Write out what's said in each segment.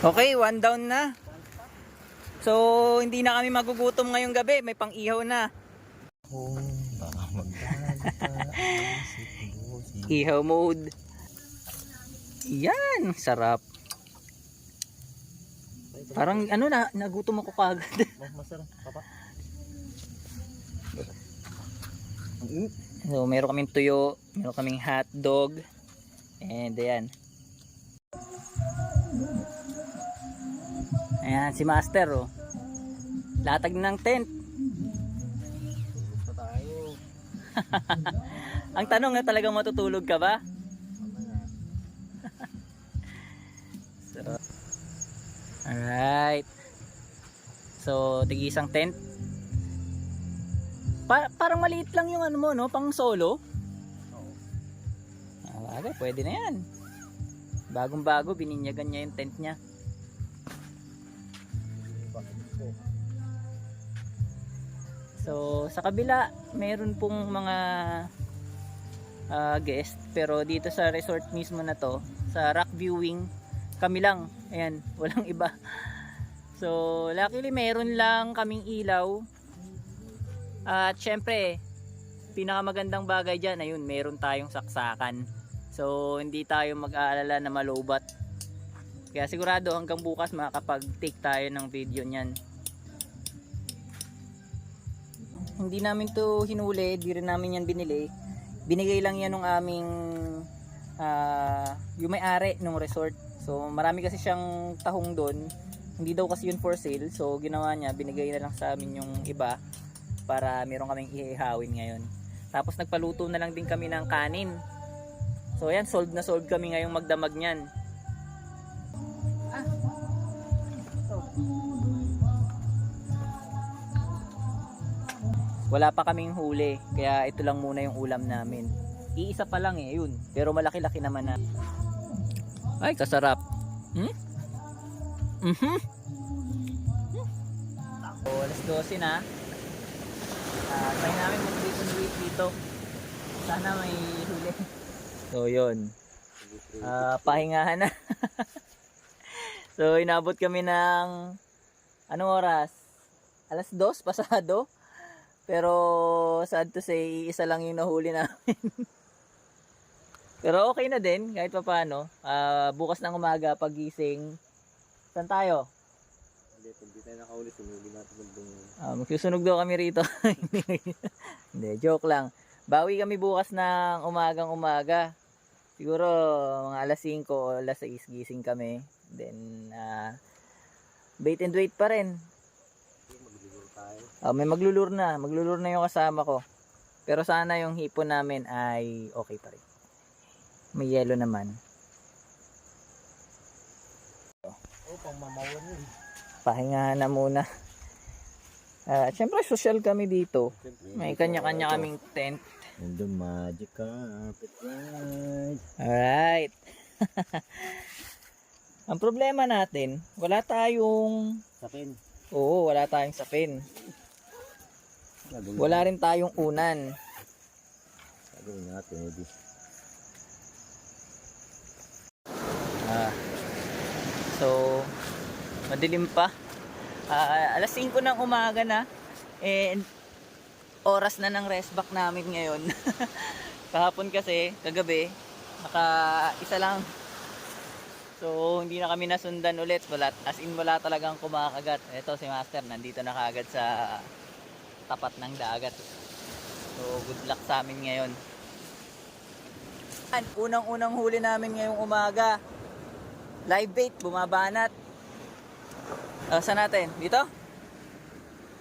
Okay, one down na. So, hindi na kami magugutom ngayong gabi. May pang-ihaw na. Kung baka magdali ka, isip mo si... Ihaw mode. Yan, sarap. Parang ano na, nagutom ako kagad. Masarap, papa. So, meron kaming tuyo, meron kaming hotdog. And ayan. Ayan, si Master, oh. Latag ng tent. Pa tayo. Ang tanong na talagang matutulog ka ba? Mamaya. So, alright. So, tig-isang tent. Parang maliit lang yung ano mo, no? Pang solo. Oo. Bagay, pwede na yan. Bagong-bago, bininyagan niya yung tent niya. So, sa kabila, mayroon pong mga guest. Pero dito sa resort mismo na to, sa rock viewing, kami lang. Ayan, walang iba. So, luckily mayroon lang kaming ilaw. At syempre, pinakamagandang bagay dyan, ayun, meron tayong saksakan. So, hindi tayo mag-aalala na malobat. Kaya sigurado hanggang bukas makakapag-take tayo ng video niyan. Hindi namin to hinuli, di rin namin yan binili. Binigay lang yan ng aming yung may-ari ng resort. So marami kasi siyang tahong doon. Hindi daw kasi yun for sale. So ginawa niya, binigay na lang sa amin yung iba para meron kaming ihihawin ngayon. Tapos nagpaluto na lang din kami ng kanin. So ayan, sold na sold kami ngayong magdamag niyan. Wala pa kaming huli, kaya ito lang muna yung ulam namin. Iisa pa lang yun. Pero malaki-laki naman na. Ay, kasarap. So, alas 12 na. Try namin mag-wait dito. Sana may huli. So, yun. Pahingahan na. So, inabot kami ng anong oras? Alas 2 pasado. Pero sad to say, isa lang yung nahuli namin. Pero okay na din, kahit pa paano. Bukas ng umaga, pagising. Saan tayo? Hindi tayo nakahuli, sunugin natin magdung... Magsusunog daw kami rito. Hindi, joke lang. Bawi kami bukas ng umagang umaga. Siguro mga alas 5 o alas 6 gising kami. Then, bait and wait pa rin. May maglulur na yung kasama ko. Pero sana yung hipon namin ay okay pa rin. May yelo naman. Pang mamawan yun. Pahingahan na muna. Siyempre social kami dito. May kanya-kanya kaming tent. And the magic carpet ride. Alright. Ang problema natin, wala tayong... Sapin. Oo, wala tayong sapin. Wala rin tayong unan. Gagawin natin, edi. So, madilim pa. Alas 5 ng umaga na. And oras na ng rest back namin ngayon. Kahapon kasi, kagabi, isa lang. So, hindi na kami nasundan ulit. As in, wala talagang kumakagat. Ito si Master, nandito na kagad sa tapat ng dagat. So, good luck sa amin ngayon. Unang-unang huli namin ngayong umaga. Live bait, bumabanat. Saan natin? Dito?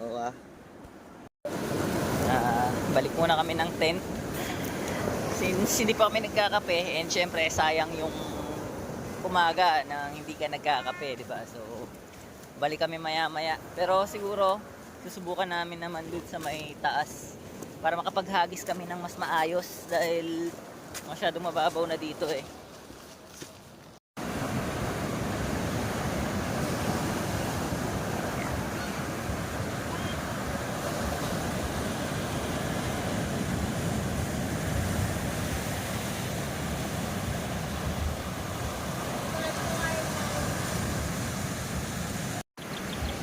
Oo Balik muna kami ng tent. Since hindi pa kami nagkakape, and syempre sayang yung umaga nang hindi ka nagkakape, di ba? So, balik kami maya-maya. Pero siguro, susubukan namin naman dun sa may taas para makapaghagis kami ng mas maayos dahil masyadong mababaw na dito eh.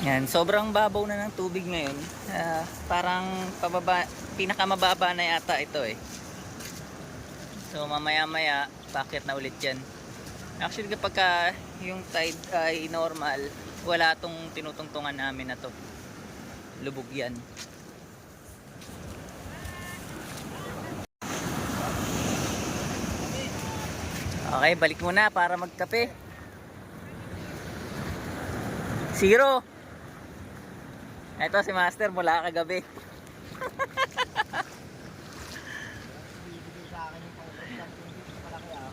Yan, sobrang babaw na ng tubig ngayon. Parang pinakamababa na yata ito eh. So mamaya maya paakyat na ulit yan. Actually kapag yung tide ay normal, wala tong tinutungtungan namin na to. Lubog yan. Okay, balik muna para magkape. Zero. Ito si Master mula kagabi.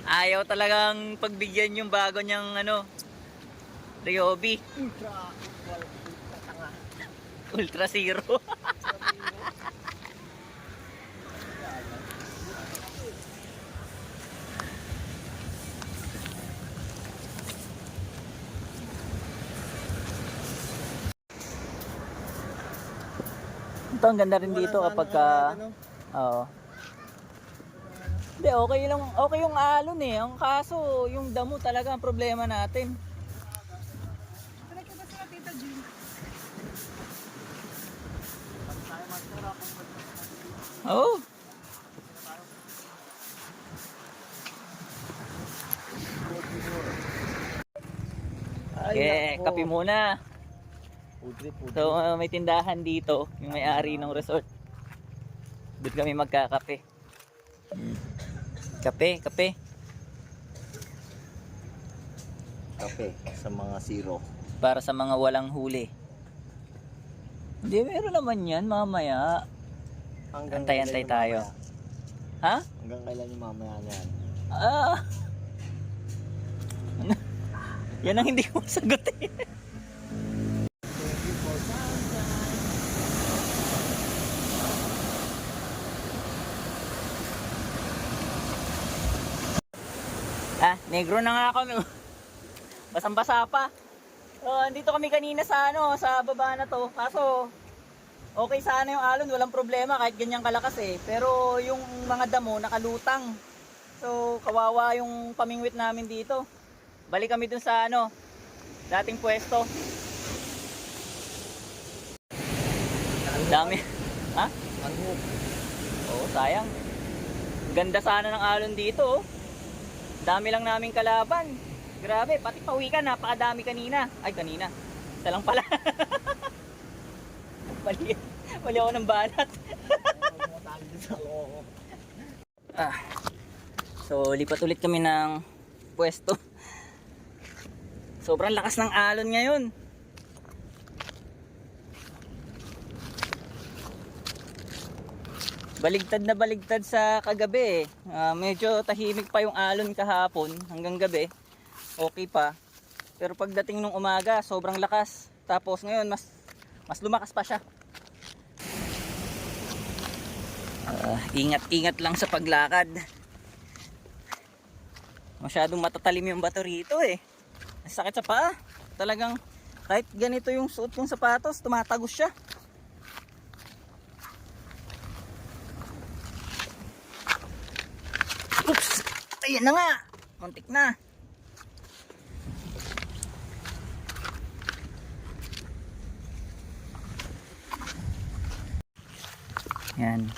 Ayaw talagang pagbigyan yung bago niyang Ryobi. Ultra Zero. Ito ang ganda rin dito kapag oo. Hindi, okay yung alon eh. Ang kaso, yung damo talaga ang problema natin. Oo. Okay, kape muna. So may tindahan dito, yung may-ari ng resort. Doon kami magkakape. Kape. Kape sa mga zero. Para sa mga walang huli. Hindi, meron naman yan mamaya. Antay-antay tayo. Ha? Hanggang kailan yung mamaya na yan? Yan ang hindi ko masagot eh. Negro na nga ako no. Basang-basa pa. Andito kami kanina sa sa baba na to. Kaso okay sana yung alon, walang problema kahit ganyang kalakas eh. Pero yung mga damo nakalutang. So kawawa yung pamingwit namin dito. Balik kami dun sa dating pwesto. Dami. Ha? Oo, sayang. Ganda sana ng alon dito oh. Dami lang naming kalaban. Grabe, pati pawikan napakadami kanina. Ay, kanina. Isa lang pala. Mali ako ng banat. So, lipat ulit kami ng pwesto. Sobrang lakas ng alon ngayon. Baligtad na baligtad sa kagabi medyo tahimik pa yung alon kahapon hanggang gabi. Okay pa. Pero pagdating nung umaga, sobrang lakas. Tapos ngayon mas lumakas pa siya. Ingat-ingat lang sa paglakad. Masyadong matatalim yung bato rito eh. Ang sakit sa paa. Talagang kahit ganito yung suot kong sapatos, tumatagos siya. Oops! Ayan na nga! Muntik na! Yan.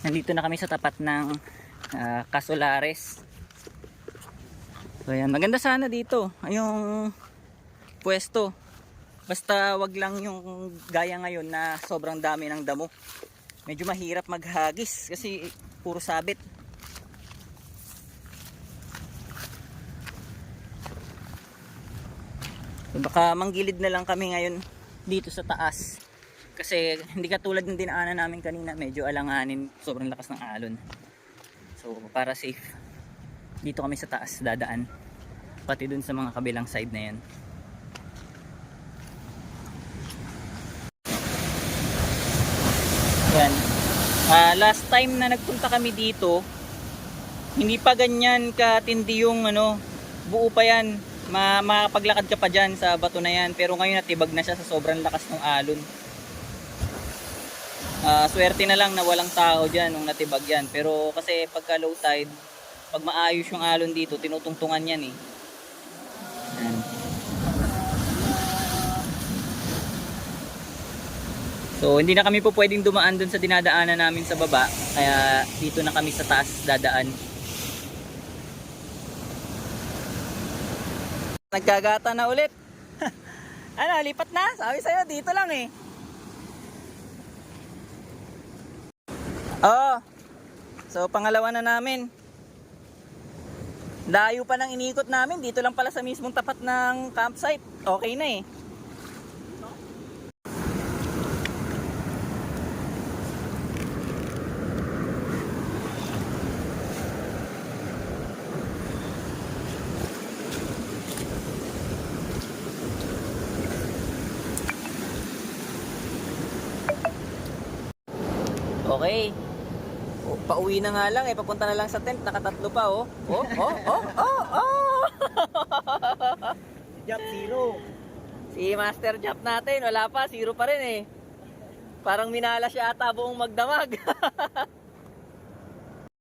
Nandito na kami sa tapat ng Casolares. So yan. Maganda sana dito. Yung pwesto. Basta wag lang yung gaya ngayon na sobrang dami ng damo. Medyo mahirap maghagis kasi puro sabit. So baka manggilid na lang kami ngayon dito sa taas. Kasi hindi katulad ng dinaanan namin kanina, medyo alanganin, sobrang lakas ng alon. So para safe, dito kami sa taas dadaan. Pati dun sa mga kabilang side na yan. Yan. Last time na nagpunta kami dito, hindi pa ganyan katindi yung buo pa yan. Makapaglakad ka pa dyan sa bato na yan. Pero ngayon natibag na siya sa sobrang lakas ng alon. Swerte na lang na walang tao dyan nung natibag yan. Pero kasi pagka low tide, pag maayos yung alon dito, tinutungtungan yan eh. Yan. So hindi na kami po pwedeng dumaan dun sa dinadaanan namin sa baba, kaya dito na kami sa taas dadaan. Nagkagata na ulit. Ano, lipat na? Sabi sa'yo, dito lang eh. Oo. So pangalawa na namin. Layo pa ng inikot namin, dito lang pala sa mismong tapat ng campsite. Okay na eh. Okay. O, pauwi na nga lang eh, papunta na lang sa tent, nakatatlo pa oh. Oh, oh, oh, oh, oh. Jump zero. Si Master Jump natin, wala pa, zero pa rin eh. Parang minala siya ata buong magdamag.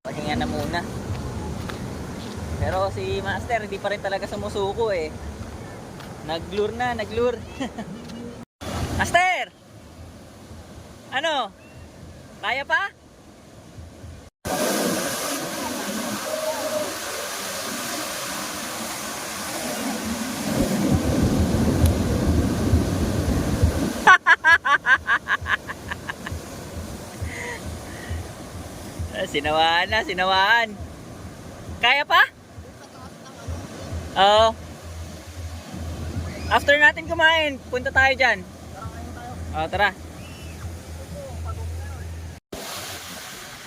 Pahinga na muna. Pero si Master hindi pa rin talaga sumusuko eh. Nag-lure na, nag-lure. Master! Ano? Kaya pa? Sinawaan na, sinawaan. Kaya pa? Oo. After natin kumain, punta tayo dyan. Oo, tara.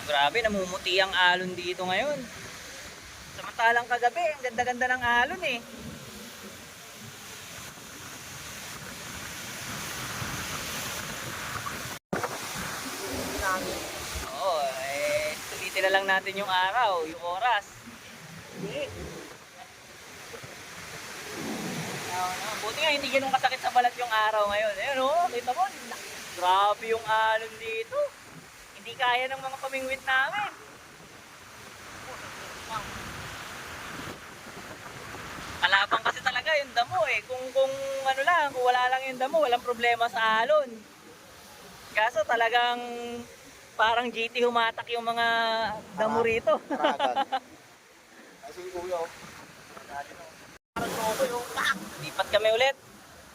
Grabe, namumuti ang alon dito ngayon. Samantalang kagabi, ang ganda-ganda ng alon eh. Oo, eh, tulitin na lang natin yung araw, yung oras. Buti nga hindi ganun kasakit sa balat yung araw ngayon. Ayun oh, kita mo, grabe yung alon dito. Hindi kaya ng mga pamingwit namin. Kalabang kasi talaga yung damo eh. Kung ano lang, kung wala lang yung damo, walang problema sa alon. Kaso talagang parang GT humatak yung mga damo rito. Kasi kuya, Lipat kami ulit.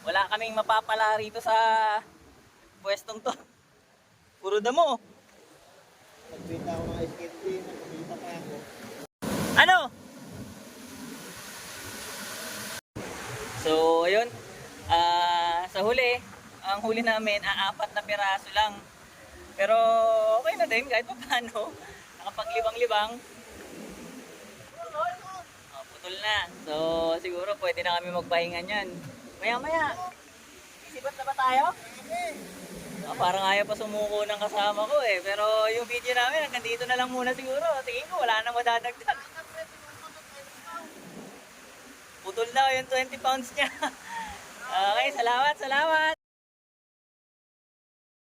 Wala kaming mapapala rito sa pwestong to. Puro damo. nagpita ako ng skate din, nagpita pa ako. Ano? So, ayun. Sa huli, ang huli namin, 4 na piraso lang. Pero okay na din kahit pa paano. Nakapaglibang-libang. Putol na. So, siguro pwede na kami magpahinga niyan. Maya-maya. Isipat na ba tayo? Parang ayaw pa sumuko ng kasama ko eh. Pero yung video namin hanggang dito na lang muna siguro. Tingin ko wala nang madadagdag. Putol na yung 20 pounds niya. Okay, salamat, salamat.